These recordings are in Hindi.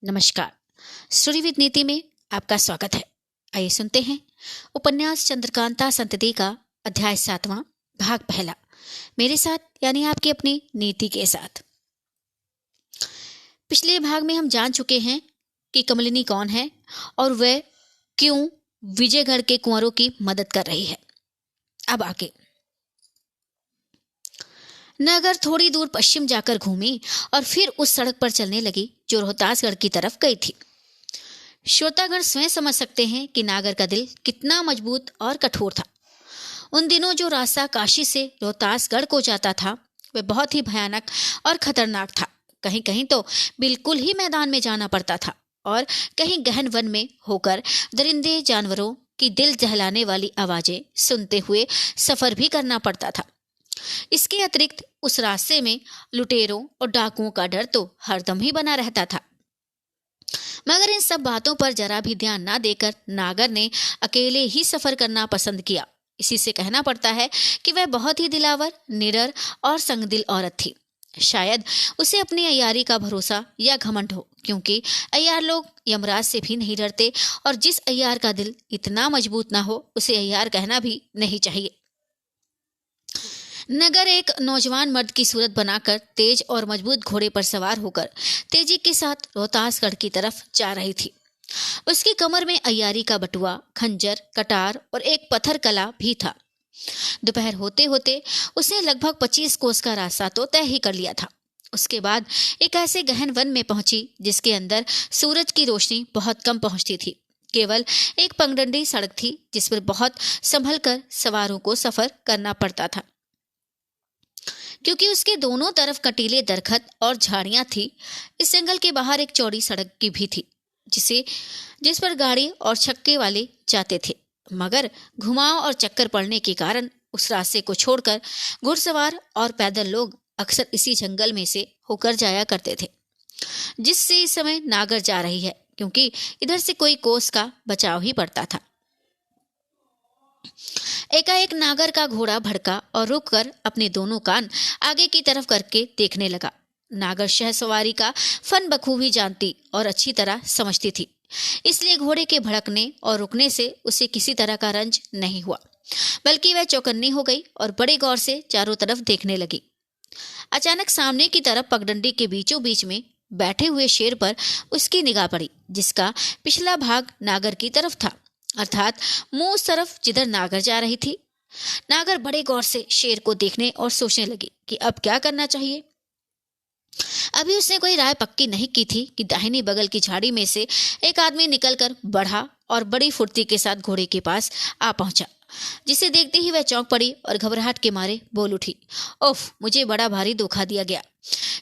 नमस्कार। स्टोरी विद नीति में आपका स्वागत है। आइए सुनते हैं उपन्यास चंद्रकांता संतति का अध्याय 7वां भाग पहला, मेरे साथ यानी आपकी अपनी नीति के साथ। पिछले भाग में हम जान चुके हैं कि कमलिनी कौन है और वह क्यों विजयगढ़ के कुंवरों की मदद कर रही है। अब आगे नगर थोड़ी दूर पश्चिम जाकर घूमी और फिर उस सड़क पर चलने लगी जो रोहतासगढ़ की तरफ गई थी। श्रोतागण स्वयं समझ सकते हैं कि नागर का दिल कितना मजबूत और कठोर था। उन दिनों जो रास्ता काशी से रोहतासगढ़ को जाता था वह बहुत ही भयानक और खतरनाक था। कहीं कहीं तो बिल्कुल ही मैदान में जाना पड़ता था और कहीं गहन वन में होकर दरिंदे जानवरों की दिल दहलाने वाली आवाजें सुनते हुए सफर भी करना पड़ता था। इसके अतिरिक्त उस रास्ते में लुटेरों और डाकुओं का डर तो हरदम ही बना रहता था। मगर इन सब बातों पर जरा भी ध्यान ना देकर नागर ने अकेले ही सफर करना पसंद किया। इसी से कहना पड़ता है कि वह बहुत ही दिलावर, निडर और संगदिल औरत थी। शायद उसे अपनी अय्यारी का भरोसा या घमंड हो, क्योंकि अय्यार लोग यमराज से भी नहीं डरते और जिस अय्यार का दिल इतना मजबूत ना हो उसे अय्यार कहना भी नहीं चाहिए। नगर एक नौजवान मर्द की सूरत बनाकर तेज और मजबूत घोड़े पर सवार होकर तेजी के साथ रोहतासगढ़ की तरफ जा रही थी। उसकी कमर में अय्यारी का बटुआ, खंजर, कटार और एक पत्थर कला भी था। दोपहर होते होते उसने लगभग 25 कोस का रास्ता तो तय ही कर लिया था। उसके बाद एक ऐसे गहन वन में पहुंची जिसके अंदर सूरज की रोशनी बहुत कम पहुंचती थी। केवल एक पगडंडी सड़क थी जिस पर बहुत संभल कर सवारों को सफर करना पड़ता था, क्योंकि उसके दोनों तरफ कटीले दरखत और झाड़ियां थी। इस जंगल के बाहर एक चौड़ी सड़क की भी थी जिस पर गाड़ी और छक्के वाले जाते थे, मगर घुमाव और चक्कर पड़ने के कारण उस रास्ते को छोड़कर घुड़सवार और पैदल लोग अक्सर इसी जंगल में से होकर जाया करते थे जिससे इस समय नागर जा रही है, क्योंकि इधर से कोई कोस का बचाव ही पड़ता था। एकाएक नागर का घोड़ा भड़का और रुककर अपने दोनों कान आगे की तरफ करके देखने लगा। नागर शहसवारी का फन बखूबी जानती और अच्छी तरह समझती थी, इसलिए घोड़े के भड़कने और रुकने से उसे किसी तरह का रंज नहीं हुआ, बल्कि वह चौकन्नी हो गई और बड़े गौर से चारों तरफ देखने लगी। अचानक सामने की तरफ पगडंडी के बीचों बीच में बैठे हुए शेर पर उसकी निगाह पड़ी, जिसका पिछला भाग नागर की तरफ था, अर्थात मुंह उस तरफ जिधर नागर जा रही थी। नागर बड़े गौर से शेर को देखने और सोचने लगी कि अब क्या करना चाहिए। अभी उसने कोई राय पक्की नहीं की थी कि दाहिनी बगल की झाड़ी में से एक आदमी निकलकर बढ़ा और बड़ी फुर्ती के साथ घोड़े के पास आ पहुंचा, जिसे देखते ही वह चौंक पड़ी और घबराहट के मारे बोल उठी, ओफ, मुझे बड़ा भारी धोखा दिया गया।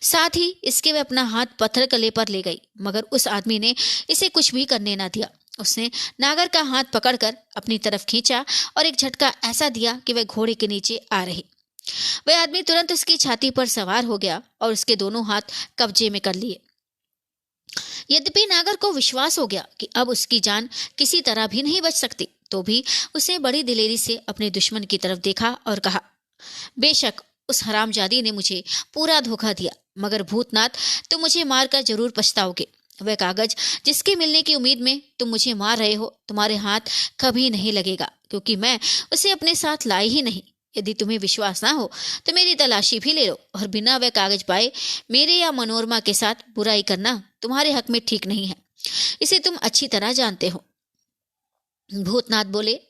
साथ ही इसके वह अपना हाथ पत्थर कले पर ले गई, मगर उस आदमी ने इसे कुछ भी करने ना दिया। उसने नागर का हाथ पकड़कर अपनी तरफ खींचा और एक झटका ऐसा दिया कि वह घोड़े के नीचे आ रही। वह आदमी तुरंत उसकी छाती पर सवार हो गया और उसके दोनों हाथ कब्जे में कर लिए। यद्यपि नागर को विश्वास हो गया कि अब उसकी जान किसी तरह भी नहीं बच सकती, तो भी उसने बड़ी दिलेरी से अपने दुश्मन की तरफ देखा और कहा, बेशक उस हरामजादी ने मुझे पूरा धोखा दिया, मगर भूतनाथ, तुम मुझे मारकर जरूर पछताओगे। वह कागज जिसके मिलने की उम्मीद में तुम मुझे मार रहे हो तुम्हारे हाथ कभी नहीं लगेगा, क्योंकि मैं उसे अपने साथ लाई ही नहीं। यदि तुम्हें विश्वास ना हो तो मेरी तलाशी भी ले लो, और बिना वह कागज पाए मेरे या मनोरमा के साथ बुराई करना तुम्हारे हक में ठीक नहीं है। इसे तुम अच्छी तरह जानते हो। भूतनाथ बोले,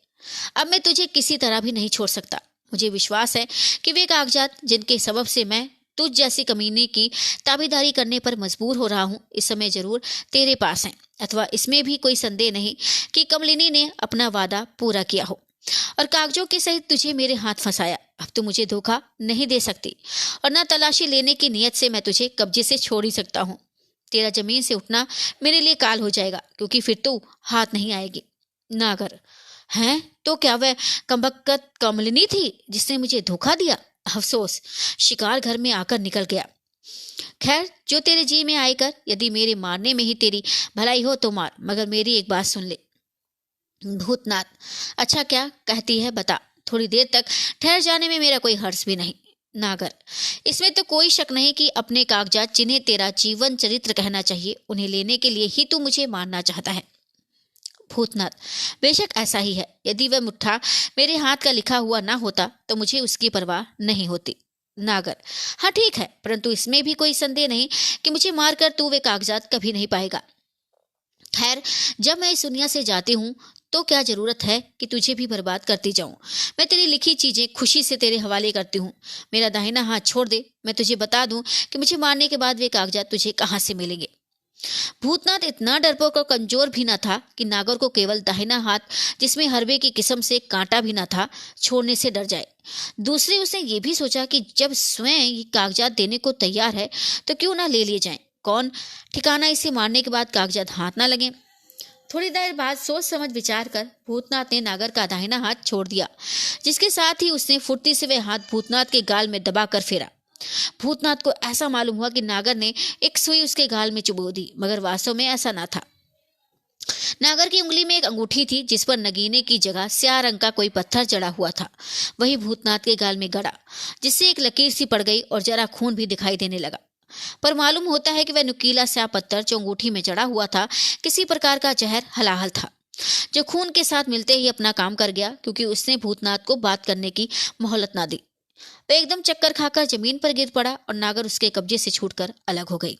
अब मैं तुझे किसी तरह भी नहीं छोड़ सकता। मुझे विश्वास है कि वे कागजात जिनके सबब से मैं तुझ जैसी कमीने की ताबेदारी करने पर मजबूर हो रहा हूं, इस समय जरूर तेरे पास हैं, अथवा इसमें भी कोई संदेह नहीं कि कमलिनी ने अपना वादा पूरा किया हो और कागजों के सहित तुझे मेरे हाथ फंसाया। अब तू मुझे धोखा नहीं दे सकती, और न तलाशी लेने की नियत से मैं तुझे कब्जे से छोड़ ही सकता हूँ। तेरा जमीन से उठना मेरे लिए काल हो जाएगा, क्योंकि फिर तू हाथ नहीं आएगी। नागर, हैं तो क्या वह कमबख्त कमलिनी थी जिसने मुझे धोखा दिया? अफसोस, शिकार घर में आकर निकल गया। खैर, जो तेरे जी में आए कर, यदि मेरे मारने में ही तेरी भलाई हो तो मार, मगर मेरी एक बात सुन ले। भूतनाथ, अच्छा क्या कहती है बता, थोड़ी देर तक ठहर जाने में मेरा कोई हर्ष भी नहीं। नागर, इसमें तो कोई शक नहीं कि अपने कागजात जिन्हें तेरा जीवन चरित्र कहना चाहिए, उन्हें लेने के लिए ही तू मुझे मारना चाहता है। भूतनाथ, बेशक ऐसा ही है। यदि वह मुट्ठा मेरे हाथ का लिखा हुआ ना होता तो मुझे उसकी परवाह नहीं होती। नागर, हाँ ठीक है, परंतु इसमें भी कोई संदेह नहीं कि मुझे मारकर तू वे कागजात कभी नहीं पाएगा। खैर, जब मैं इस दुनिया से जाती हूँ तो क्या जरूरत है कि तुझे भी बर्बाद करती जाऊं। मैं तेरी लिखी चीजें खुशी से तेरे हवाले करती हूँ। मेरा दाहिना हाथ छोड़ दे, मैं तुझे बता दूं कि मुझे मारने के बाद वे कागजात तुझे कहाँ से मिलेंगे। भूतनाथ इतना डरपोक और कमजोर भी न था कि नागर को केवल दाहिना हाथ, जिसमें हरबे की किस्म से कांटा भी न था, छोड़ने से डर जाए। दूसरे उसने ये भी सोचा कि जब स्वयं ये कागजात देने को तैयार है तो क्यों ना ले लिए जाएं। कौन ठिकाना इसे मारने के बाद कागजात हाथ ना लगे। थोड़ी देर बाद सोच समझ विचार कर भूतनाथ ने नागर का दाहिना हाथ छोड़ दिया, जिसके साथ ही उसने फुर्ती से वह हाथ भूतनाथ के गाल में दबाकर फेरा। भूतनाथ को ऐसा मालूम हुआ कि नागर ने एक सुई उसके गाल में चुभो दी, मगर वास्तव में ऐसा ना था। नागर की उंगली में एक अंगूठी थी जिस पर नगीने की जगह स्याह रंग का कोई पत्थर जड़ा हुआ था। वही भूतनाथ के गाल में गड़ा, जिससे एक लकीर सी पड़ गई और जरा खून भी दिखाई देने लगा। पर मालूम होता है कि वह नुकीला स्याह पत्थर जो अंगूठी में जड़ा हुआ था किसी प्रकार का जहर हलाहल था, जो खून के साथ मिलते ही अपना काम कर गया, क्योंकि उसने भूतनाथ को बात करने की मोहलत ना दी। वह एकदम चक्कर खाकर जमीन पर गिर पड़ा और नागर उसके कब्जे से छूटकर अलग हो गई।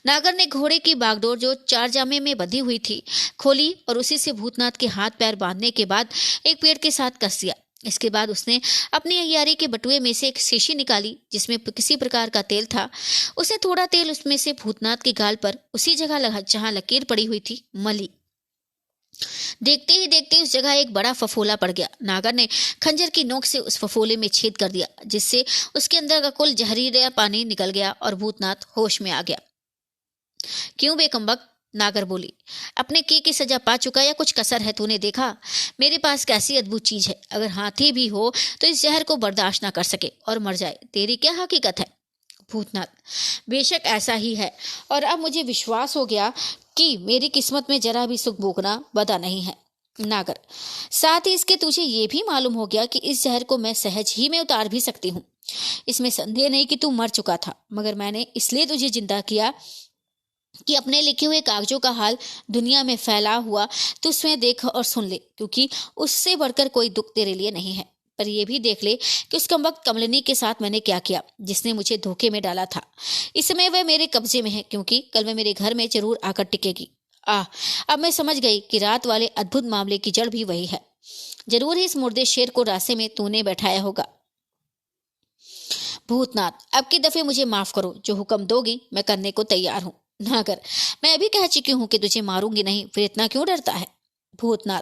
नागर ने घोड़े की बागडोर जो चार जामे में बंधी हुई थी खोली और उसी से भूतनाथ के हाथ पैर बांधने के बाद एक पेड़ के साथ कस दिया। इसके बाद उसने अपनी अय्यारी के बटुए में से एक शीशी निकाली जिसमें किसी प्रकार का तेल था। उसने थोड़ा तेल उसमें से भूतनाथ के गाल पर उसी जगह जहां लकीर पड़ी हुई थी मली। देखते ही देखते उस जगह एक बड़ा फफोला पड़ गया। नागर ने खंजर की नोक से उस फफोले में छेद कर दिया, जिससे उसके अंदर का कुल जहरीला पानी निकल गया और भूतनाथ होश में आ गया। क्यों बेकम्बक, नागर बोली, अपने की सजा पा चुका या कुछ कसर है तूने देखा? मेरे पास कैसी अद्भुत चीज है, अगर हाथी भी हो तो इस जहर को बर्दाश्त ना कर सके और मर जाए। तेरी क्या हकीकत है? भूतनाथ, बेशक ऐसा ही है, और अब मुझे विश्वास हो गया कि मेरी किस्मत में जरा भी सुख भोगना बदा नहीं है। नागर, साथ ही इसके तुझे ये भी मालूम हो गया कि इस जहर को मैं सहज ही में उतार भी सकती हूँ। इसमें संदेह नहीं कि तू मर चुका था, मगर मैंने इसलिए तुझे जिंदा किया कि अपने लिखे हुए कागजों का हाल दुनिया में फैला हुआ तू स्वयं देख और सुन ले, क्योंकि उससे बढ़कर कोई दुख तेरे लिए नहीं है। पर यह भी देख ले कि उस कमबख्त कमलिनी के साथ मैंने क्या किया, जिसने मुझे धोखे में डाला था। इस समय वह मेरे कब्जे में है, क्योंकि कल वह मेरे घर में जरूर आकर टिकेगी। अब मैं समझ गई कि रात वाले अद्भुत मामले की जड़ भी वही है। जरूर ही इस मुर्दे शेर को रास्ते में तूने बैठाया होगा। भूतनाथ, अब की दफे मुझे माफ करो, जो हुक्म दोगी मैं करने को तैयार हूँ। नागर, मैं अभी कह चुकी हूँ कि तुझे मारूंगी नहीं, फिर इतना क्यों डरता है? भूतनाथ,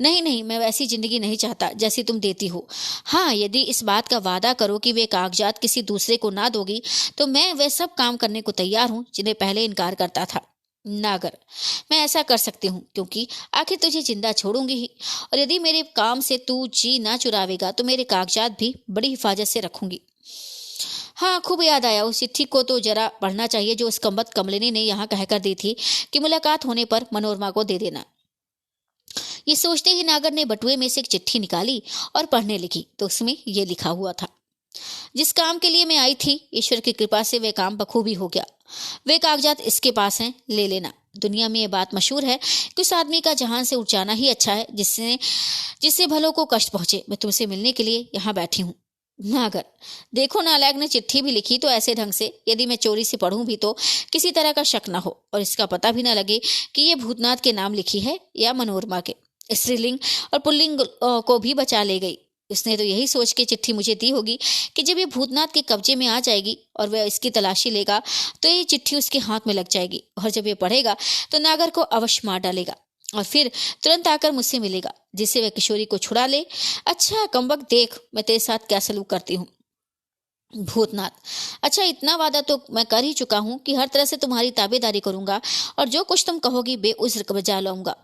नहीं नहीं, मैं वैसी जिंदगी नहीं चाहता जैसी तुम देती हो। हाँ, यदि इस बात का वादा करो कि वे कागजात किसी दूसरे को ना दोगी तो मैं वह सब काम करने को तैयार हूँ जिन्हें पहले इनकार करता था। नागर, मैं ऐसा कर सकती हूँ, क्योंकि आखिर तुझे जिंदा छोड़ूंगी ही, और यदि मेरे काम से तू जी ना चुरावेगा तो मेरे कागजात भी बड़ी हिफाजत से रखूंगी। हाँ, खूब याद आया, उस चिट्ठी को तो जरा पढ़ना चाहिए जो उस कमबख्त कमलिनी ने यहाँ कहकर दी थी कि मुलाकात होने पर मनोरमा को दे देना। ये सोचते ही नागर ने बटुए में से एक चिट्ठी निकाली और पढ़ने लगी तो उसमें ये लिखा हुआ था, जिस काम के लिए मैं आई थी, ईश्वर की कृपा से वह काम बखूबी हो गया। वे कागजात इसके पास हैं, ले लेना। दुनिया में ये बात मशहूर है कि उस आदमी का जहान से उठ जाना ही अच्छा है जिससे भलों को कष्ट पहुंचे। मैं तुमसे मिलने के लिए यहाँ बैठी हूँ। नागर, देखो, नालायक ने चिट्ठी भी लिखी तो ऐसे ढंग से यदि मैं चोरी से पढ़ूं भी तो किसी तरह का शक न हो और इसका पता भी न लगे कि ये भूतनाथ के नाम लिखी है या मनोरमा के। स्त्रीलिंग और पुल्लिंग को भी बचा ले गई। उसने तो यही सोच के चिट्ठी मुझे दी होगी कि जब ये भूतनाथ के कब्जे में आ जाएगी और वह इसकी तलाशी लेगा तो ये चिट्ठी उसके हाथ में लग जाएगी, और जब ये पढ़ेगा तो नागर को अवश्य मार डालेगा और फिर तुरंत आकर मुझसे मिलेगा, जिससे वह किशोरी को छुड़ा ले। अच्छा कमबख्त, देख मैं तेरे साथ क्या सलूक करती हूँ। भूतनाथ, अच्छा, इतना वादा तो मैं कर ही चुका हूँ कि हर तरह से तुम्हारी ताबेदारी करूंगा और जो कुछ तुम कहोगी बेउज्र बजा लाऊंगा।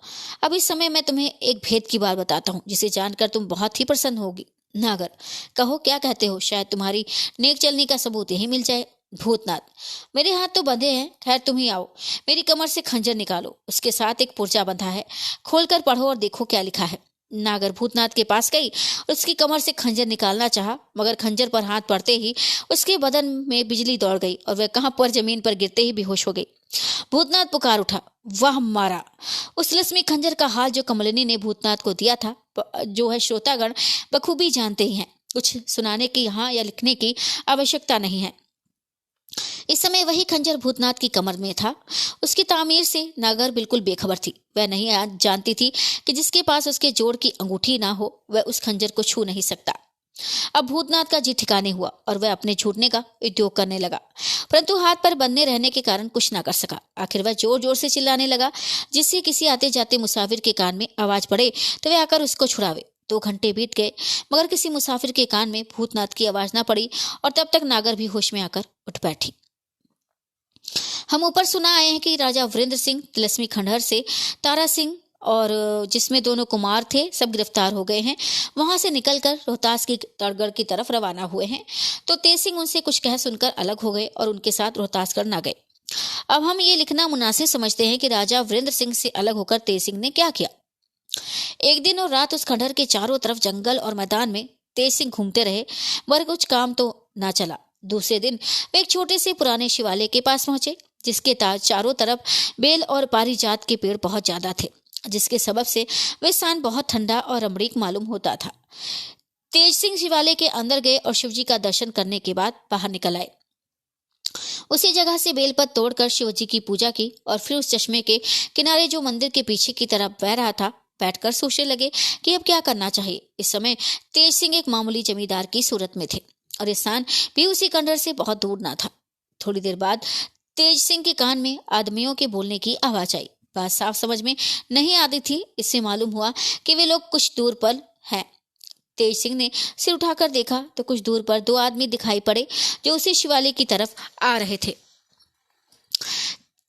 अब इस समय मैं तुम्हें एक भेद की बात बताता हूँ जिसे जानकर तुम बहुत ही प्रसन्न होगी। नागर, कहो, क्या कहते हो? शायद तुम्हारी नेक चलने का सबूत यही मिल जाए। भूतनाथ, मेरे हाथ तो बंधे हैं, खैर तुम ही आओ। मेरी कमर से खंजर निकालो, उसके साथ एक पुर्जा बंधा है, खोलकर पढ़ो और देखो क्या लिखा है। नागर भूतनाथ के पास गई और उसकी कमर से खंजर निकालना चाहा, मगर खंजर पर हाथ पड़ते ही उसके बदन में बिजली दौड़ गई और वह कहां पर जमीन पर गिरते ही बेहोश हो गई। भूतनाथ पुकार उठा, वाह मारा। उस लक्ष्मी खंजर का हाल जो कमलिनी ने भूतनाथ को दिया था, जो है श्रोतागण बखूबी जानते ही हैं। कुछ सुनाने की यहाँ या लिखने की आवश्यकता नहीं है। इस समय वही खंजर भूतनाथ की कमर में था। उसकी तामीर से नागर बिल्कुल बेखबर थी। वह नहीं जानती थी कि जिसके पास उसके जोड़ की अंगूठी ना हो वह उस खंजर को छू नहीं सकता। अब भूतनाथ का जी ठिकाने हुआ और वह अपने छूटने का उद्योग करने लगा, परंतु हाथ पर बंधे रहने के कारण कुछ ना कर सका। आखिर वह जोर जोर से चिल्लाने लगा, जिससे किसी आते जाते मुसाफिर के कान में आवाज पड़े तो वह आकर उसको छुड़ावे। 2 घंटे बीत गए मगर किसी मुसाफिर के कान में भूतनाथ की आवाज ना पड़ी और तब तक नागर भी होश में आकर उठ बैठी। हम ऊपर सुना आए हैं कि राजा वीरेंद्र सिंह तिलस्मी खंडहर से तारा सिंह और जिसमें दोनों कुमार थे सब गिरफ्तार हो गए हैं। वहां से निकलकर रोहतास की तड़गढ़ की तरफ रवाना हुए हैं। तो तेज सिंह उनसे कुछ कह सुनकर अलग हो गए और उनके साथ रोहतासगढ़ ना गए। अब हम ये लिखना मुनासिब समझते हैं कि राजा वीरेंद्र सिंह से अलग होकर तेज सिंह ने क्या किया। एक दिन और रात उस खंडहर के चारों तरफ जंगल और मैदान में तेज सिंह घूमते रहे, मगर कुछ काम तो ना चला। दूसरे दिन वे एक छोटे से पुराने शिवालय के पास पहुंचे, जिसके चारों तरफ बेल और पारिजात के पेड़ बहुत ज्यादा थे, जिसके सबब से वे स्थान बहुत ठंडा और रमणीक मालूम होता था। तेज सिंह शिवालय के अंदर गए और शिवजी का दर्शन करने के बाद बाहर निकल आए। उसी जगह से बेलपत्र तोड़कर शिवजी की पूजा की और फिर उस चश्मे के किनारे जो मंदिर के पीछे की तरफ बह रहा था बैठकर सोचने लगे कि अब क्या करना चाहिए। इस समय तेज सिंह एक मामूली जमींदार की सूरत में थे और स्थान भी उसी खंडहर से बहुत दूर ना था। थोड़ी देर बाद तेज सिंह के कान में आदमियों के बोलने की आवाज आई। बात साफ समझ में नहीं आती थी। इससे मालूम हुआ कि वे लोग कुछ दूर पर हैं। तेज सिंह ने सिर उठाकर देखा तो कुछ दूर पर 2 आदमी दिखाई पड़े जो उसी शिवालय की तरफ आ रहे थे।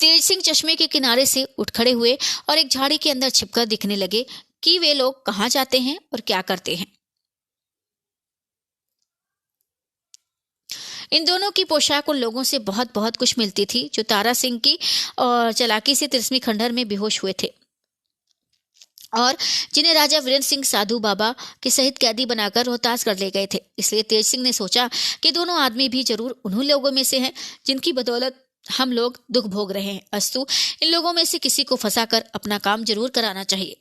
तेज सिंह चश्मे के किनारे से उठ खड़े हुए और एक झाड़ी के अंदर छिपकर दिखने लगे कि वे लोग कहाँ जाते हैं और क्या करते हैं। इन दोनों की पोशाक उन लोगों से बहुत बहुत कुछ मिलती थी जो तारा सिंह की और चालाकी से तिलस्मी खंडहर में बेहोश हुए थे और जिन्हें राजा वीरेंद्र सिंह साधु बाबा के सहित कैदी बनाकर रोहतास कर ले गए थे। इसलिए तेज सिंह ने सोचा कि दोनों आदमी भी जरूर उन्हीं लोगों में से हैं जिनकी बदौलत हम लोग दुख भोग रहे हैं। अस्तु इन लोगों में से किसी को फंसाकर अपना काम जरूर कराना चाहिए।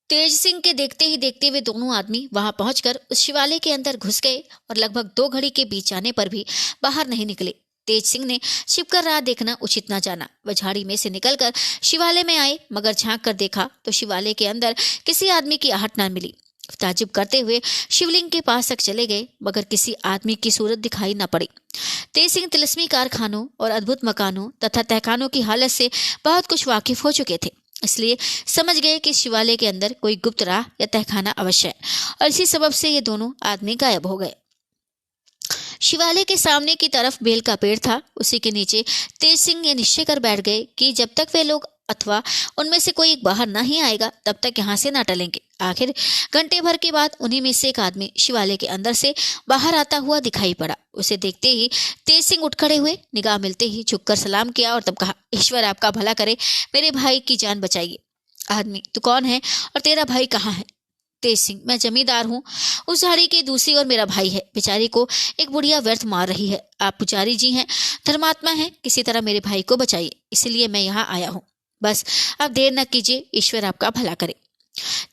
तेज सिंह के देखते ही देखते वे दोनों आदमी वहां पहुंचकर उस शिवालय के अंदर घुस गए और लगभग 2 घड़ी के बीच जाने पर भी बाहर नहीं निकले। तेज सिंह ने छिपकर राह देखना उचित न जाना। वह झाड़ी में से निकलकर शिवालय में आए, मगर झांक कर देखा तो शिवालय के अंदर किसी आदमी की आहट न मिली। ताज्जुब करते हुए शिवलिंग के पास तक चले गए, मगर किसी आदमी की सूरत दिखाई न पड़ी। तेज सिंह तिलस्मी कारखानों और अद्भुत मकानों तथा तहखानों की हालत से बहुत कुछ वाकिफ हो चुके थे, इसलिए समझ गए कि शिवालय के अंदर कोई गुप्त राह या तहखाना अवश्य है और इसी सबब से ये दोनों आदमी गायब हो गए। शिवालय के सामने की तरफ बेल का पेड़ था। उसी के नीचे तेज सिंह ये निश्चय कर बैठ गए कि जब तक वे लोग अथवा उनमें से कोई बाहर नहीं आएगा तब तक यहाँ से ना टलेंगे। आखिर घंटे भर के बाद उन्हीं में से एक आदमी शिवालय के अंदर से बाहर आता हुआ दिखाई पड़ा। उसे देखते ही तेज सिंह उठ खड़े हुए, निगाह मिलते ही झुककर सलाम किया और तब कहा, ईश्वर आपका भला करे, मेरे भाई की जान बचाइए। आदमी, तू कौन है और तेरा भाई कहाँ है? तेज सिंह, मैं जमींदार हूँ। उस झाड़ी की दूसरी और मेरा भाई है। बेचारी को एक बुढ़िया व्यर्थ मार रही है। आप पुजारी जी हैं, धर्मात्मा हैं, किसी तरह मेरे भाई को बचाइए, इसलिए मैं यहाँ आया हूँ। बस अब देर न कीजिए, ईश्वर आपका भला करे।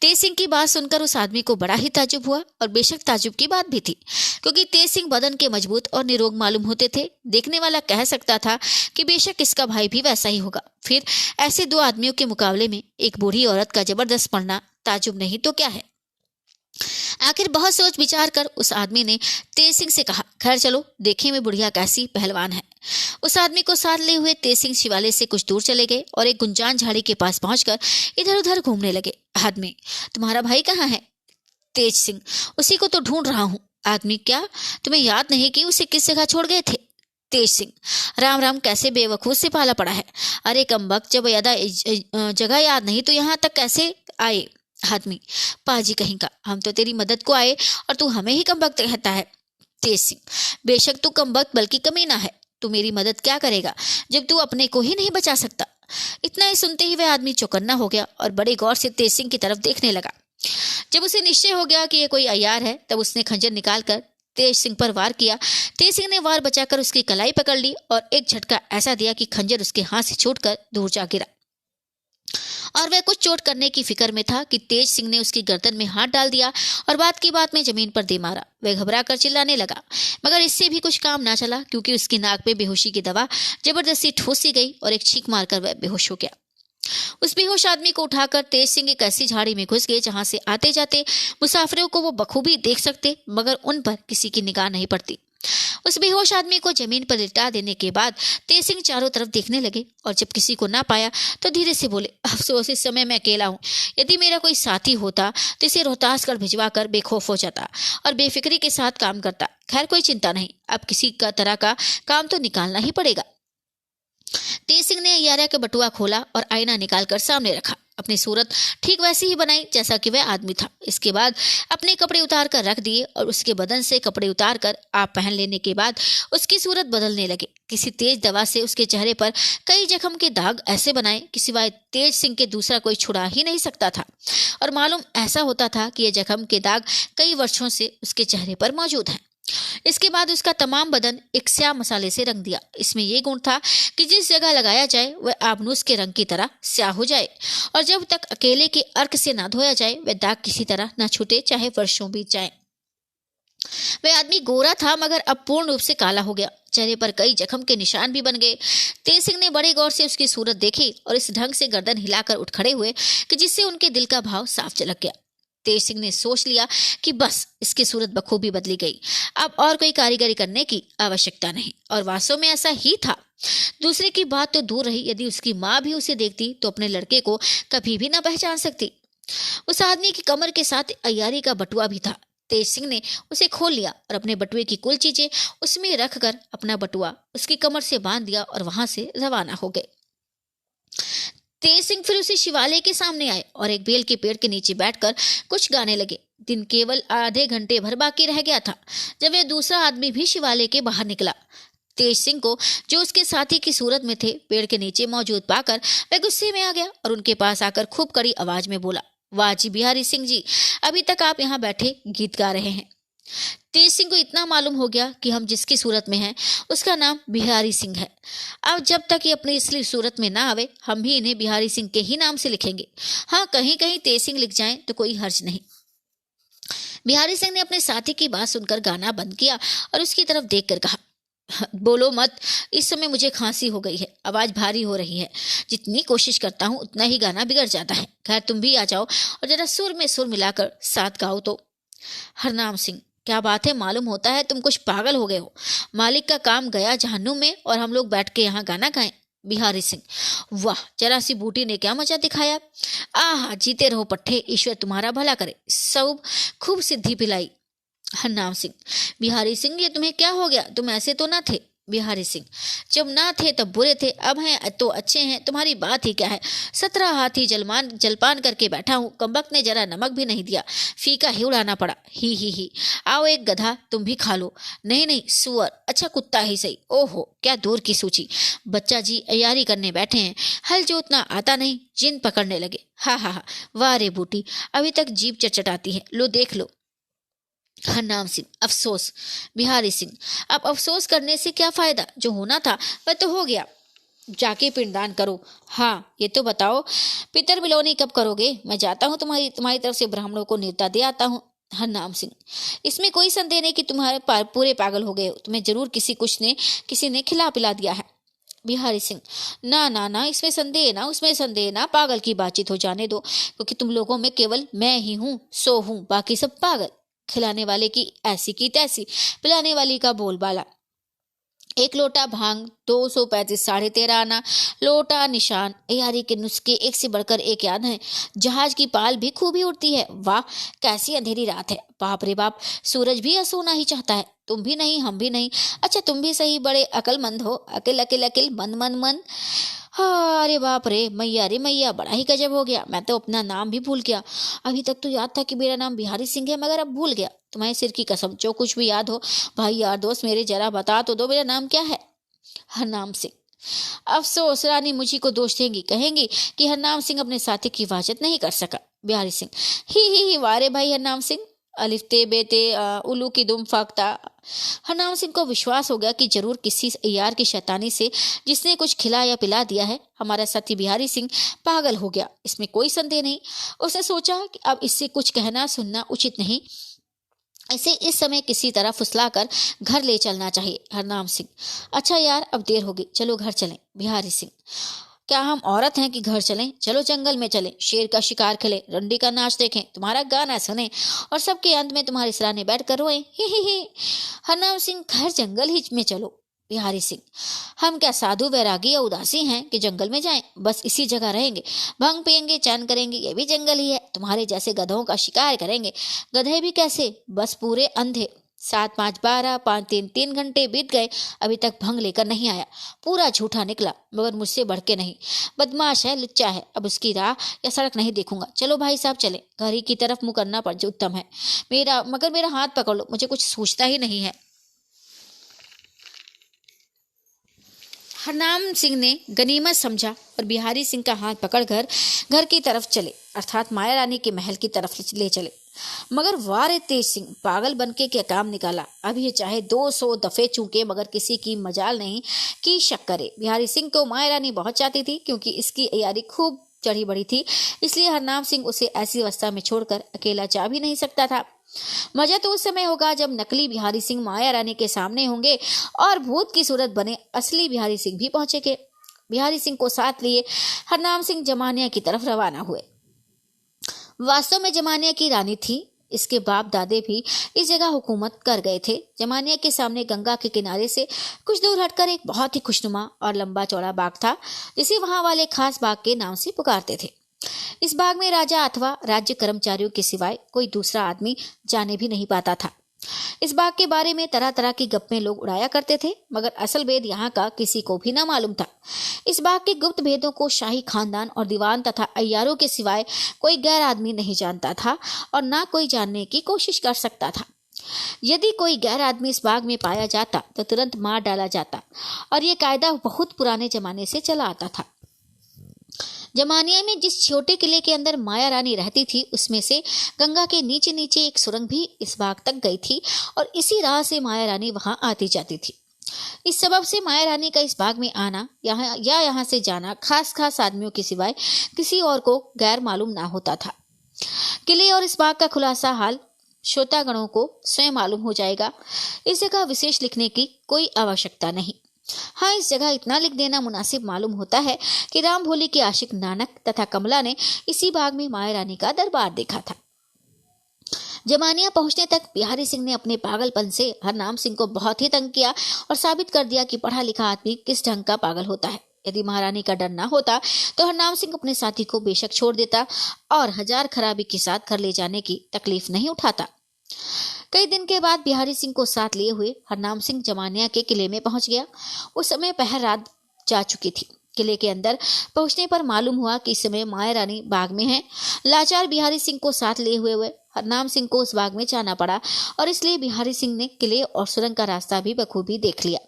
तेज सिंह की बात सुनकर उस आदमी को बड़ा ही ताज्जुब हुआ और बेशक ताज्जुब की बात भी थी, क्योंकि तेज सिंह बदन के मजबूत और निरोग मालूम होते थे। देखने वाला कह सकता था कि बेशक इसका भाई भी वैसा ही होगा। फिर ऐसे 2 आदमियों के मुकाबले में एक बूढ़ी औरत का जबरदस्त पड़ना ताज्जुब नहीं तो क्या है। आखिर बहुत सोच विचार कर उस आदमी ने तेज सिंह से कहा, खैर चलो देखें वे बुढ़िया कैसी पहलवान है। उस आदमी को साथ ले हुए तेज सिंह शिवालय से कुछ दूर चले गए और एक गुंजान झाड़ी के पास पहुंचकर इधर उधर घूमने लगे। आदमी, तुम्हारा भाई कहाँ है? तेज सिंह, उसी को तो ढूंढ रहा हूँ। आदमी, क्या तुम्हें याद नहीं कि उसे किस जगह छोड़ गए थे? तेज सिंह, राम राम, कैसे बेवकूफ से पाला पड़ा है। अरे कमबख्त, जब जगह याद नहीं तो यहाँ तक कैसे आए? आदमी, पाजी कहीं का, हम तो तेरी मदद को आए और तू हमें ही कमबख्त कहता है। तेज सिंह, बेशक तू कमबख्त बल्कि कमीना है। तू मेरी मदद क्या करेगा जब तू अपने को ही नहीं बचा सकता? इतना ही सुनते ही वह आदमी चौकन्ना हो गया और बड़े गौर से तेज सिंह की तरफ देखने लगा। जब उसे निश्चय हो गया कि यह कोई अय्यार है, तब उसने खंजर निकालकर तेज सिंह पर वार किया। तेज सिंह ने वार बचाकर उसकी कलाई पकड़ ली और एक झटका ऐसा दिया कि खंजर उसके हाथ से छूटकर दूर जा गिरा। और वह कुछ चोट करने की फिक्र में था कि तेज सिंह ने उसकी गर्दन में हाथ डाल दिया और बात की बात में जमीन पर दे मारा। वह घबरा कर चिल्लाने लगा, मगर इससे भी कुछ काम ना चला, क्योंकि उसकी नाक पे बेहोशी की दवा जबरदस्ती ठोसी गई और एक छींक मारकर वह बेहोश हो गया। उस बेहोश आदमी को उठाकर तेज सिंह एक ऐसी झाड़ी में घुस गए जहां से आते जाते मुसाफिरों को वो बखूबी देख सकते, मगर उन पर किसी की निगाह नहीं पड़ती। उस बेहोश आदमी को जमीन पर लिटा देने के बाद तेज सिंह चारों तरफ देखने लगे और जब किसी को ना पाया तो धीरे से बोले, अफसोस इस समय मैं अकेला हूँ। यदि मेरा कोई साथी होता तो इसे रोहतास कर भिजवा कर बेखौफ हो जाता और बेफिक्री के साथ काम करता। खैर कोई चिंता नहीं, अब किसी का तरह का काम तो निकालना ही पड़ेगा। तेज सिंह ने अय्यारा का बटुआ खोला और आईना निकालकर सामने रखा। अपनी सूरत ठीक वैसी ही बनाई जैसा कि वह आदमी था। इसके बाद अपने कपड़े उतार कर रख दिए और उसके बदन से कपड़े उतार कर आप पहन लेने के बाद उसकी सूरत बदलने लगे। किसी तेज दवा से उसके चेहरे पर कई जख्म के दाग ऐसे बनाए कि सिवाय तेज सिंह के दूसरा कोई छुड़ा ही नहीं सकता था, और मालूम ऐसा होता था कि ये जख्म के दाग कई वर्षों से उसके चेहरे पर मौजूद हैं। इसके बाद उसका तमाम बदन एक स्याह मसाले से रंग दिया। इसमें यह गुण था कि जिस जगह लगाया जाए वह आबनूस के रंग की तरह स्याह हो जाए, और जब तक अकेले के अर्क से ना धोया जाए वह दाग किसी तरह न छूटे, चाहे वर्षों बीत जाए। वह आदमी गोरा था, मगर अब पूर्ण रूप से काला हो गया। चेहरे पर कई जख्म के निशान भी बन गए। तेज सिंह ने बड़े गौर से उसकी सूरत देखी और इस ढंग से गर्दन हिलाकर उठ खड़े हुए कि जिससे उनके दिल का भाव साफ झलक गया। तेज सिंह ने सोच लिया कि बस इसकी सूरत बखूबी बदली गई, अब और कोई कारीगरी करने की आवश्यकता नहीं। और वास्तव में ऐसा ही था। दूसरे की बात तो दूर रही, यदि उसकी माँ भी उसे देखती तो अपने लड़के को कभी भी न पहचान सकती। उस आदमी की कमर के साथ अय्यारी का बटुआ भी था। तेज सिंह ने उसे खोल लिया और अपने बटुए की कुल चीजें उसमें रखकर अपना बटुआ उसकी कमर से बांध दिया और वहां से रवाना हो गए। तेज सिंह फिर उसी शिवालय के सामने आए और एक बेल के पेड़ के नीचे बैठकर कुछ गाने लगे। दिन केवल आधे घंटे भर बाकी रह गया था जब वह दूसरा आदमी भी शिवालय के बाहर निकला। तेज सिंह को, जो उसके साथी की सूरत में थे, पेड़ के नीचे मौजूद पाकर वह गुस्से में आ गया और उनके पास आकर खूब कड़ी आवाज में बोला, वाह जी बिहारी सिंह जी, अभी तक आप यहाँ बैठे गीत गा रहे हैं। तेज सिंह को इतना मालूम हो गया कि हम जिसकी सूरत में हैं उसका नाम बिहारी सिंह है। अब जब तक ये अपनी असली सूरत में ना आवे, हम भी इन्हें बिहारी सिंह के ही नाम से लिखेंगे। हाँ, कहीं कहीं तेज सिंह लिख जाएं तो कोई हर्ज नहीं। बिहारी सिंह ने अपने साथी की बात सुनकर गाना बंद किया और उसकी तरफ देखकर कहा, बोलो मत, इस समय मुझे खांसी हो गई है, आवाज भारी हो रही है। जितनी कोशिश करता हूँ उतना ही गाना बिगड़ जाता है। खैर तुम भी आ जाओ और जरा सुर में सुर मिलाकर साथ गाओ तो। हरनाम सिंह, क्या बात है, मालूम होता है तुम कुछ पागल हो गए हो। मालिक का काम गया जहन्नुम में और हम लोग बैठ के यहाँ गाना गाएं। बिहारी सिंह, वाह, जरा सी बूटी ने क्या मजा दिखाया। आह, जीते रहो पट्टे, ईश्वर तुम्हारा भला करे, सब खूब सिद्धि पिलाई। हरनाम सिंह, बिहारी सिंह ये तुम्हें क्या हो गया, तुम ऐसे तो ना थे। बिहारी सिंह, जब ना थे तब बुरे थे, अब हैं तो अच्छे हैं, तुम्हारी बात ही क्या है। 17 हाथी जलपान करके बैठा हूँ, कमबख्त ने जरा नमक भी नहीं दिया, फीका ही उड़ाना पड़ा। ही आओ एक गधा तुम भी खा लो। नहीं नहीं सुअर, अच्छा कुत्ता ही सही। ओहो, क्या दूर की सूची। बच्चा जी अयारी करने बैठे हैं, हल जोतना आता नहीं, जिन पकड़ने लगे। हा, वाह रे बूटी, अभी तक जीभ चटचटाती है, लो देख लो। हरनाम सिंह, अफसोस। बिहारी सिंह, अब अफसोस करने से क्या फायदा, जो होना था वह तो हो गया, जाके पिंडदान करो। हाँ, ये तो बताओ पितर बिलोनी कब करोगे, मैं जाता हूँ तुम्हारी तरफ से ब्राह्मणों को न्योता दे आता हूँ। हरनाम सिंह, इसमें कोई संदेह नहीं कि तुम्हारे पूरे पागल हो गए हो, तुम्हें जरूर किसी ने खिला पिला दिया है। बिहारी सिंह, ना, इसमें संदेह ना, पागल की बातचीत हो जाने दो, क्योंकि तुम लोगों में केवल मैं ही हूँ सो हूँ, बाकी सब पागल। खिलाने वाले की ऐसी की तैसी, पिलाने वाली का बोलबाला। 1 लोटा भांग, 235 13.5 आना, लोटा निशान। अयारी के नुस्खे एक से बढ़कर एक याद हैं। जहाज की पाल भी खूब ही उड़ती है। वाह, कैसी अंधेरी रात है, बाप रे बाप, सूरज भी सोना ही चाहता है। तुम भी नहीं, हम भी नहीं। अच्छा तुम भी सही बड़े अकलमंद हो, अकिल मन। हाँ, अरे बाप रे मैया, बड़ा ही गजब हो गया, मैं तो अपना नाम भी भूल गया। अभी तक तो याद था कि मेरा नाम बिहारी सिंह है, मगर अब भूल गया। तुम्हारे सिर की कसम, जो कुछ भी याद हो भाई यार दोस्त मेरे, जरा बता तो दो मेरा नाम क्या है। हरनाम सिंह, अफसोस, रानी मुझी को दोष देंगी, कहेंगी कि हरनाम सिंह अपने साथी की हिफाजत नहीं कर सका। बिहारी सिंह, ही वारे भाई हरनाम सिंह, अलिफ्ते बेते उल्लू की दुम फाकता। हरनाम सिंह को विश्वास हो गया कि जरूर किसी यार की शैतानी से जिसने कुछ खिला या पिला दिया है, हमारा साथी बिहारी सिंह पागल हो गया, इसमें कोई संदेह नहीं। उसने सोचा कि अब इससे कुछ कहना सुनना उचित नहीं, इसे इस समय किसी तरह फुसलाकर घर ले चलना चाहिए। हरनाम सिंह, अच्छा यार अब देर होगी, चलो घर चलें। बिहारी सिंह, क्या हम औरत हैं कि घर चलें? चलो जंगल में चलें, शेर का शिकार खेलें, रंडी का नाच देखें, तुम्हारा गाना सुने और सबके अंत में तुम्हारे सराहने बैठ कर रोएं। ही। हरनाम सिंह, घर जंगल ही में चलो। बिहारी सिंह, हम क्या साधु वैरागी या उदासी हैं कि जंगल में जाएं? बस इसी जगह रहेंगे, भंग पियेंगे, चैन करेंगे, ये भी जंगल ही है। तुम्हारे जैसे गधों का शिकार करेंगे। गधे भी कैसे, बस पूरे अंधे। 7 5 12 5 3 3 घंटे बीत गए, अभी तक भंग लेकर नहीं आया। पूरा झूठा निकला, मगर मुझसे बढ़ के नहीं। बदमाश है, लुच्चा है, अब उसकी राह या सड़क नहीं देखूंगा। चलो भाई साहब चले, घर ही की तरफ मुंह करना पड़ जो उत्तम है। मेरा हाथ पकड़ लो, मुझे कुछ सूझता ही नहीं है। हरनाम सिंह ने गनीमत समझा और बिहारी सिंह का हाथ पकड़कर घर की तरफ चले, अर्थात माया रानी के महल की तरफ ले चले। मगर वारे तेज सिंह, पागल बनके क्या काम निकाला। अब ये चाहे 200 दफे चूके मगर किसी की मजाल नहीं कि शक करे। बिहारी सिंह को माया रानी बहुत चाहती थी, क्योंकि इसकी यारी खूब चढ़ी बढ़ी थी, इसलिए हरनाम सिंह उसे ऐसी अवस्था में छोड़कर अकेला जा भी नहीं सकता था। मजा तो उस समय होगा जब नकली बिहारी सिंह माया रानी के सामने होंगे और भूत की सूरत बने असली बिहारी सिंह भी पहुंचेंगे। बिहारी सिंह को साथ लिए हरनाम सिंह जमानिया की तरफ रवाना हुए। वास्तव में जमानिया की रानी थी, इसके बाप दादे भी इस जगह हुकूमत कर गए थे। जमानिया के सामने गंगा के किनारे से कुछ दूर हटकर एक बहुत ही खुशनुमा और लंबा चौड़ा बाग था, जिसे वहां वाले खास बाग के नाम से पुकारते थे। इस बाग में राजा अथवा राज्य कर्मचारियों के सिवाय कोई दूसरा आदमी जाने भी नहीं पाता था। इस बाग के बारे में तरह तरह की गप्पें लोग उड़ाया करते थे, मगर असल भेद यहाँ का किसी को भी न मालूम था। इस बाग के गुप्त भेदों को शाही खानदान और दीवान तथा अय्यारों के सिवाय कोई गैर आदमी नहीं जानता था और न कोई जानने की कोशिश कर सकता था। यदि कोई गैर आदमी इस बाग में पाया जाता तो तुरंत मार डाला जाता, और ये कायदा बहुत पुराने जमाने से चला आता था। जमानिया में जिस छोटे किले के अंदर माया रानी रहती थी, उसमें से गंगा के नीचे नीचे एक सुरंग भी इस बाग तक गई थी, और इसी राह से माया रानी वहां आती जाती थी। इस सबब से माया रानी का इस बाग में आना यहाँ से जाना खास आदमियों के सिवाय किसी और को गैर मालूम ना होता था। किले और इस बाग का खुलासा हाल श्रोतागणों को स्वयं मालूम हो जाएगा। इस जगह विशेष लिखने की कोई आवश्यकता नहीं। हाँ, इस जगह इतना लिख देना मुनासिब मालूम होता है कि राम भोली के आशिक नानक तथा कमला ने इसी बाग में माया रानी का दरबार देखा था। जमानिया पहुंचने तक बिहारी सिंह ने अपने पागलपन से हरनाम सिंह को बहुत ही तंग किया और साबित कर दिया कि पढ़ा लिखा आदमी किस ढंग का पागल होता है। यदि महारानी का डर न होता तो हरनाम सिंह अपने साथी को बेशक छोड़ देता और 1000 खराबी के साथ घर ले जाने की तकलीफ नहीं उठाता। कई दिन के बाद बिहारी सिंह को साथ लिए हुए हरनाम सिंह जमानिया के किले में पहुंच गया। उस समय पहर रात जा चुकी थी। किले के अंदर पहुंचने पर मालूम हुआ कि इस समय माया रानी बाग में है। लाचार बिहारी सिंह को साथ लिए हुए हरनाम सिंह को उस बाग में जाना पड़ा, और इसलिए बिहारी सिंह ने किले और सुरंग का रास्ता भी बखूबी देख लिया।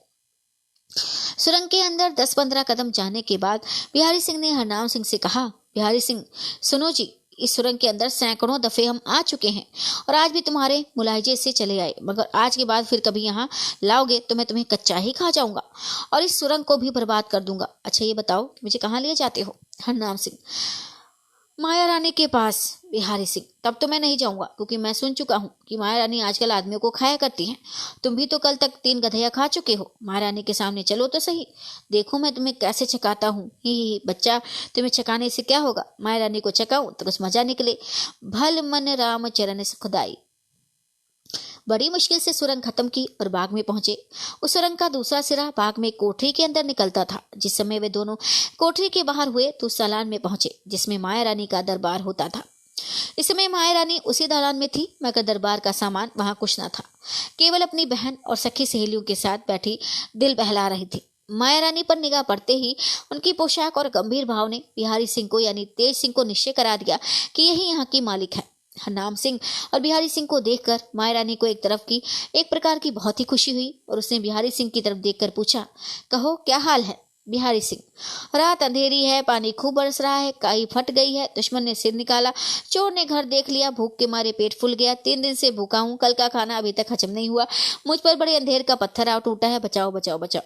सुरंग के अंदर 10-15 कदम जाने के बाद बिहारी सिंह ने हरनाम सिंह से कहा, बिहारी सिंह सुनो जी, इस सुरंग के अंदर सैकड़ों दफे हम आ चुके हैं और आज भी तुम्हारे मुलाहिजे से चले आए, मगर आज के बाद फिर कभी यहाँ लाओगे तो मैं तुम्हें कच्चा ही खा जाऊंगा और इस सुरंग को भी बर्बाद कर दूंगा। अच्छा ये बताओ कि मुझे कहाँ ले जाते हो? हरनाम सिंह, माया रानी के पास। बिहारी सिंह, तब तो मैं नहीं जाऊंगा, क्योंकि मैं सुन चुका हूँ कि माया रानी आजकल आदमियों को खाया करती हैं। तुम भी तो कल तक 3 गधैया खा चुके हो। माया रानी के सामने चलो तो सही, देखो मैं तुम्हें कैसे चकाता हूँ। ही बच्चा, तुम्हें चकाने से क्या होगा? माया रानी को चकाऊं तो बस मजा निकले। भल मन राम चरण खुदाई। बड़ी मुश्किल से सुरंग खत्म की और बाग में पहुंचे। उस सुरंग का दूसरा सिरा बाग में कोठरी के अंदर निकलता था। जिस समय वे दोनों कोठरी के बाहर हुए तो उस दालान में पहुंचे जिसमें माया रानी का दरबार होता था। इस समय माया रानी उसी दालान में थी, मगर दरबार का सामान वहां कुछ न था। केवल अपनी बहन और सखी सहेलियों के साथ बैठी दिल बहला रही थी। माया रानी पर निगाह पड़ते ही उनकी पोशाक और गंभीर भाव ने बिहारी सिंह को यानी तेज सिंह को निश्चय करा दिया कि यही यहाँ की मालिक है। हरनाम सिंह और बिहारी सिंह को देखकर माया रानी को एक प्रकार की बहुत ही खुशी हुई और उसने बिहारी सिंह की तरफ देखकर पूछा, कहो क्या हाल है? बिहारी सिंह, रात अंधेरी है, पानी खूब बरस रहा है, काई फट गई है, दुश्मन ने सिर निकाला, चोर ने घर देख लिया, भूख के मारे पेट फूल गया, 3 दिन से भूखा हूँ, कल का खाना अभी तक हजम नहीं हुआ, मुझ पर बड़े अंधेर का पत्थर आ टूटा है, बचाओ बचाओ बचाओ।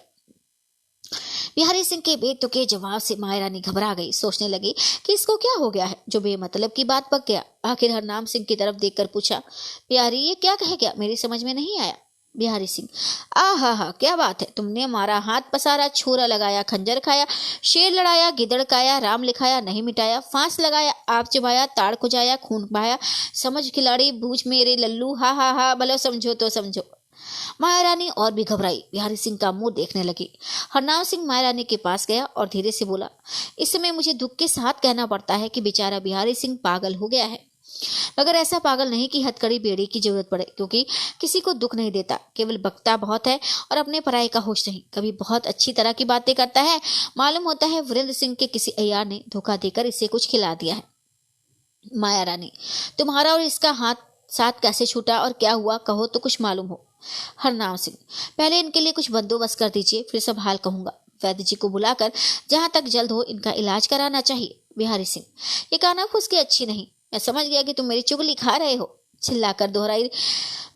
बिहारी सिंह के बेतुके जवाब से माया रानी घबरा गई। सोचने लगी कि इसको क्या हो गया है जो बेमतलब की बात पक गया। आखिर हरनाम सिंह की तरफ देखकर पूछा, प्यारी ये क्या कह गया, मेरी समझ में नहीं आया। बिहारी सिंह, हा क्या बात है, तुमने मारा, हाथ पसारा, छुरा लगाया, खंजर खाया, शेर लड़ाया, गिदड़ खाया, राम लिखाया, नहीं मिटाया, फांस लगाया, आप चुभाया, ताड़ खुजाया, खून बहाया, समझ खिलाड़ी, बूझ मेरे लल्लू, हा भलो समझो तो समझो। माया रानी और भी घबराई, बिहारी सिंह का मुंह देखने लगी। हरनाम सिंह माया रानी के पास गया और धीरे से बोला, इस समय मुझे दुख के साथ कहना पड़ता है कि बेचारा बिहारी सिंह पागल हो गया है, मगर ऐसा पागल नहीं कि हथकड़ी बेड़ी की जरूरत पड़े, क्योंकि किसी को दुख नहीं देता, केवल बकता बहुत है और अपने पराये का होश नहीं। कभी बहुत अच्छी तरह की बातें करता है, मालूम होता है वीरेंद्र सिंह के किसी अय्यार ने धोखा देकर इसे कुछ खिला दिया है। माया रानी, तुम्हारा और इसका हाथ साथ कैसे छूटा और क्या हुआ, कहो तो कुछ मालूम हो। हरनाम सिंह, पहले इनके लिए कुछ बंदोबस्त कर दीजिए, फिर सब हाल कहूंगा। वैद्य जी को बुलाकर जहां तक जल्द हो इनका इलाज कराना चाहिए। बिहारी सिंह, ये कानाफूस की अच्छी नहीं, मैं समझ गया कि तुम मेरी चुगली खा रहे हो। चिल्लाकर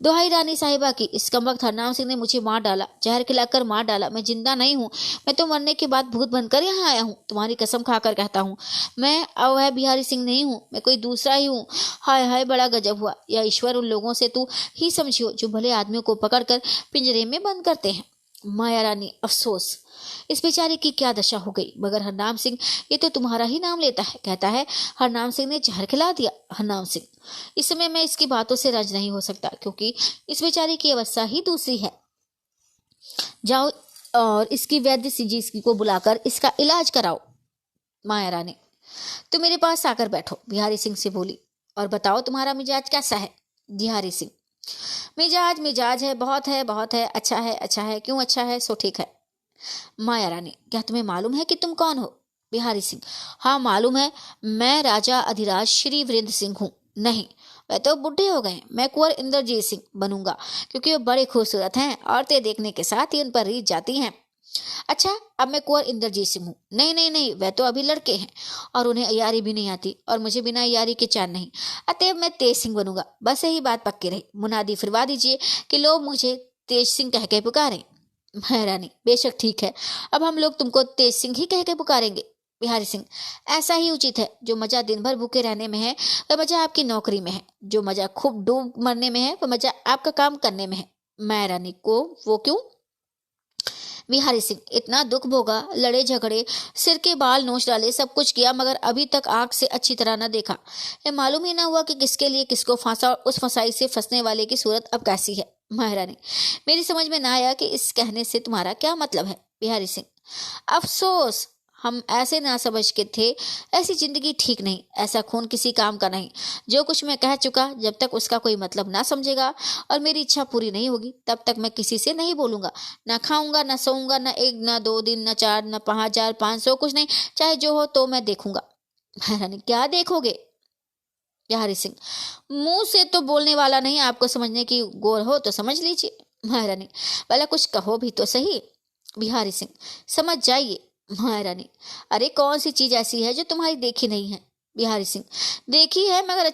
दोहाई रानी साहिबा की। इस कमबख्त हरनाम सिंह ने मुझे मार डाला, जहर खिलाकर मार डाला। मैं जिंदा नहीं हूँ, मैं तो मरने के बाद भूत बनकर यहाँ आया हूँ। तुम्हारी कसम खाकर कहता हूँ, मैं अब है बिहारी सिंह नहीं हूँ, मैं कोई दूसरा ही हूँ। हाय हाय, बड़ा गजब हुआ। या ईश्वर उन लोगों से तू ही समझियो जो भले आदमियों को पकड़कर पिंजरे में बंद करते हैं। माया रानी, अफसोस, इस बेचारे की क्या दशा हो गई। मगर हरनाम सिंह, ये तो तुम्हारा ही नाम लेता है, कहता है हरनाम सिंह ने जहर खिला दिया। हरनाम सिंह, इस समय मैं इसकी बातों से राज नहीं हो सकता, क्योंकि इस बेचारे की अवस्था ही दूसरी है। जाओ और इसकी वैद्य जी को बुलाकर इसका इलाज कराओ। माया रानी, तुम मेरे पास आकर बैठो, बिहारी सिंह से बोली, और बताओ तुम्हारा मिजाज कैसा है। बिहारी सिंह, मिजाज है, बहुत है, अच्छा है, क्यों अच्छा है, सो ठीक है। माया रानी, क्या तुम्हें मालूम है कि तुम कौन हो। बिहारी सिंह, हाँ मालूम है, मैं राजा अधिराज श्री वीरेंद्र सिंह हूँ। नहीं, वह तो बुढ़े हो गए, मैं कुंवर इंद्रजीत सिंह बनूंगा, क्योंकि वो बड़े खूबसूरत हैं, औरतें देखने के साथ ही उन पर रीझ जाती हैं। अच्छा, अब मैं कुंवर इंद्रजीत सिंह हूँ। नहीं, वह तो अभी लड़के हैं और उन्हें अयारी भी नहीं आती, और मुझे बिना अयारी के चैन नहीं, अतएव मैं तेज सिंह बनूंगा। बस यही बात पक्की रही। मुनादी फिरवा दीजिए कि लोग मुझे तेज सिंह कह के पुकारें। महारानी, बेशक ठीक है, अब हम लोग तुमको तेज सिंह ही कह के पुकारेंगे। बिहारी सिंह, ऐसा ही उचित है। जो मजा दिन भर भूखे रहने में है वह मजा आपकी नौकरी में है, जो मजा खूब डूब मरने में है वह मजा आपका काम करने में है। महारानी को, वो क्यों। बिहारी सिंह, इतना दुख भोगा, लड़े झगड़े, सिर के बाल नोच डाले, सब कुछ किया, मगर अभी तक आंख से अच्छी तरह न देखा। ये मालूम ही ना हुआ कि किसके लिए किसको फांसा, और उस फंसाई से फंसने वाले की सूरत अब कैसी है। महारानी, मेरी समझ में ना आया कि इस कहने से तुम्हारा क्या मतलब है। बिहारी सिंह, अफसोस, हम ऐसे ना समझ के थे। ऐसी जिंदगी ठीक नहीं, ऐसा खून किसी काम का नहीं। जो कुछ मैं कह चुका, जब तक उसका कोई मतलब ना समझेगा और मेरी इच्छा पूरी नहीं होगी, तब तक मैं किसी से नहीं बोलूंगा, ना खाऊंगा, ना सोऊंगा, ना 1 ना 2 दिन, ना 4 ना 5000 500, कुछ नहीं, चाहे जो हो तो मैं देखूंगा। महारानी, क्या देखोगे। बिहारी सिंह, मुंह से तो बोलने वाला नहीं, आपको समझने की गोर हो तो समझ लीजिए। महारानी, भला कुछ कहो भी तो सही। बिहारी सिंह, समझ जाइए। महारानी, अरे कौन सी चीज ऐसी है जो तुम्हारी देखी नहीं है। बिहारी सिंह, देखी है, मगर